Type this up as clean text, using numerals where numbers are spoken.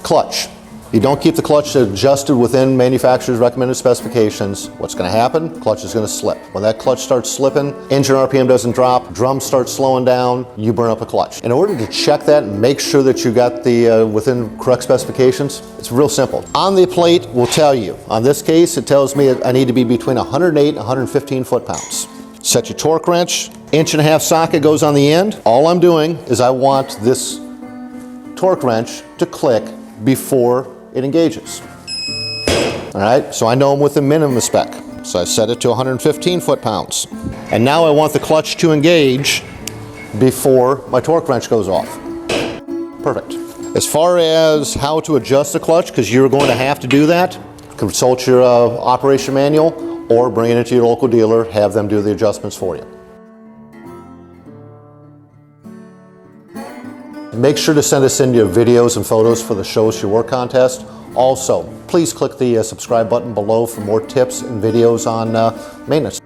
Clutch. You don't keep the clutch adjusted within manufacturer's recommended specifications, what's going to happen? Clutch is going to slip. When that clutch starts slipping, engine RPM doesn't drop, drums start slowing down, you burn up a clutch. In order to check that and make sure that you got the within correct specifications, it's real simple. On the plate will tell you. On this case, it tells me I need to be between 108 and 115 foot-pounds. Set your torque wrench, 1.5 inch socket goes on the end. All I'm doing is I want this torque wrench to click before it engages. All right, so I know I'm within minimum spec. So I set it to 115 foot-pounds. And now I want the clutch to engage before my torque wrench goes off. Perfect. As far as how to adjust the clutch, because you're going to have to do that, consult your operation manual or bring it into your local dealer, have them do the adjustments for you. Make sure to send us in your videos and photos for the Show Us Your Work contest. Also, please click the subscribe button below for more tips and videos on maintenance.